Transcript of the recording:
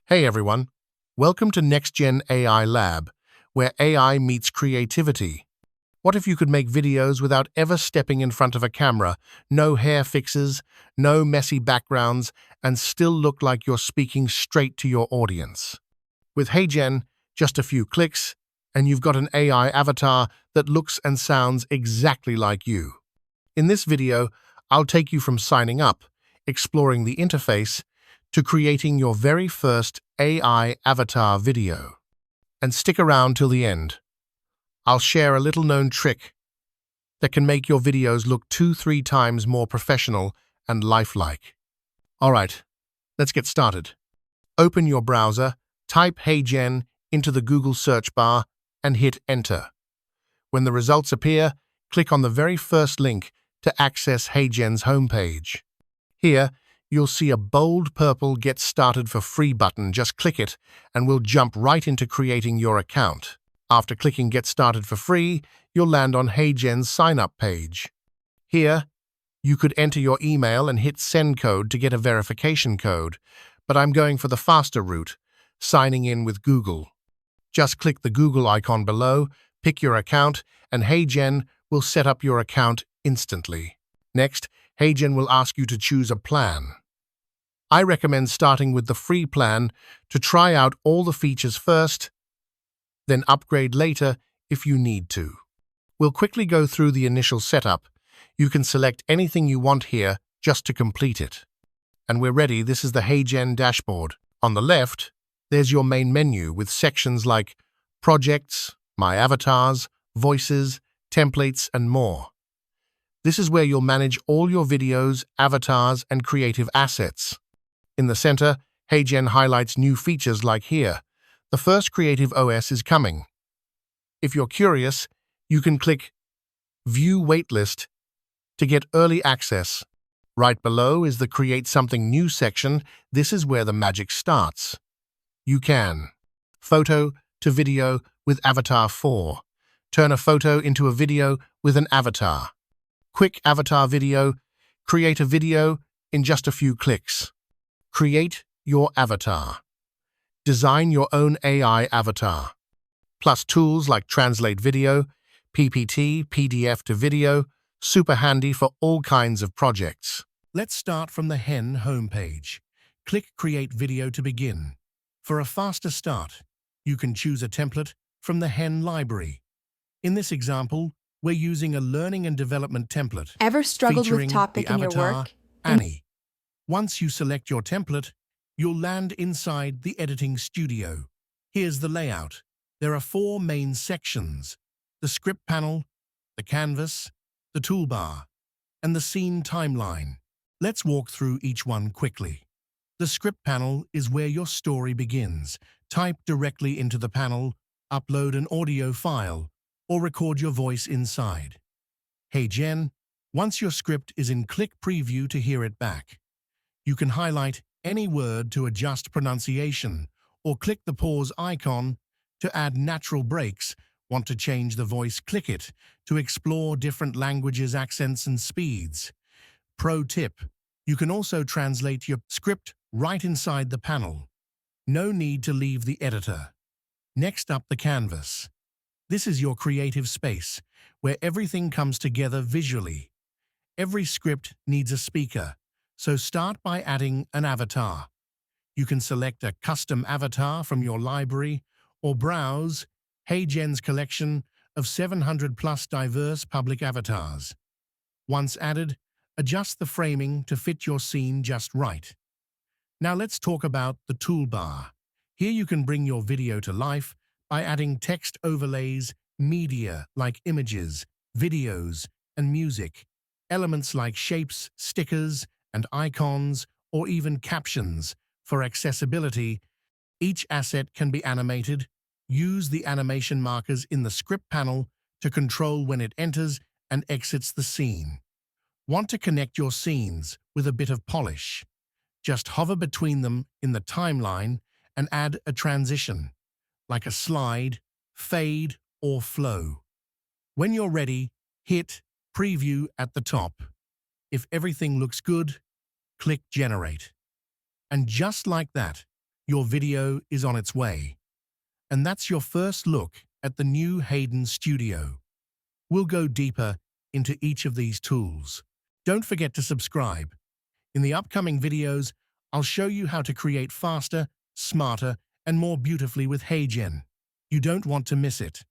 Hey everyone, welcome to NextGen AI Lab, where AI meets creativity. What if you could make videos without ever stepping in front of a camera, no hair fixes, no messy backgrounds, and still look like you're speaking straight to your audience? With HeyGen, just a few clicks, and you've got an AI avatar that looks and sounds exactly like you. In this video, I'll take you from signing up, exploring the interface, to creating your very first AI avatar video. And stick around till the end. I'll share a little-known trick that can make your videos look 2-3 times more professional and lifelike. Alright, let's get started. Open your browser, type HeyGen into the Google search bar, and hit Enter. When the results appear, click on the very first link to access HeyGen's homepage. Here, you'll see a bold purple Get Started for Free button. Just click it and we'll jump right into creating your account. After clicking Get Started for Free, you'll land on HeyGen's sign-up page. Here, you could enter your email and hit Send Code to get a verification code, but I'm going for the faster route, signing in with Google. Just click the Google icon below, pick your account, and HeyGen will set up your account instantly. Next, HeyGen will ask you to choose a plan. I recommend starting with the free plan to try out all the features first, then upgrade later if you need to. We'll quickly go through the initial setup. You can select anything you want here just to complete it. And we're ready. This is the HeyGen dashboard. On the left, there's your main menu with sections like Projects, My Avatars, Voices, Templates, and more. This is where you'll manage all your videos, avatars, and creative assets. In the center, HeyGen highlights new features like here. The first creative OS is coming. If you're curious, you can click View Waitlist to get early access. Right below is the Create Something New section. This is where the magic starts. You can photo to video with Avatar 4. Turn a photo into a video with an avatar. Quick avatar video. Create a video in just a few clicks. Create your avatar. Design your own AI avatar. Plus tools like Translate Video, PPT, PDF to video, super handy for all kinds of projects. Let's start from the HeyGen homepage. Click Create Video to begin. For a faster start, you can choose a template from the HeyGen library. In this example, we're using a learning and development template. Ever struggled with featuring topic the in your avatar, work? Annie. Once you select your template, you'll land inside the editing studio. Here's the layout. There are 4 main sections: the script panel, the canvas, the toolbar, and the scene timeline. Let's walk through each one quickly. The script panel is where your story begins. Type directly into the panel, upload an audio file, or record your voice inside. HeyGen, once your script is in, click Preview to hear it back. You can highlight any word to adjust pronunciation, or click the pause icon to add natural breaks. Want to change the voice? Click it to explore different languages, accents, and speeds. Pro tip: you can also translate your script right inside the panel. No need to leave the editor. Next up, the canvas. This is your creative space, where everything comes together visually. Every script needs a speaker, so start by adding an avatar. You can select a custom avatar from your library or browse HeyGen's collection of 700+ diverse public avatars. Once added, adjust the framing to fit your scene just right. Now let's talk about the toolbar. Here you can bring your video to life by adding text overlays, media like images, videos, and music, elements like shapes, stickers, and icons, or even captions. For accessibility, each asset can be animated. Use the animation markers in the script panel to control when it enters and exits the scene. Want to connect your scenes with a bit of polish? Just hover between them in the timeline and add a transition, like a slide, fade, or flow. When you're ready, hit Preview at the top. If everything looks good, click Generate. And just like that, Your video is on its way. And that's your first look at the new HeyGen Studio. We'll go deeper into each of these tools. Don't forget to subscribe. In the upcoming videos, I'll show you how to create faster, smarter, and more beautifully with HeyGen. You don't want to miss it.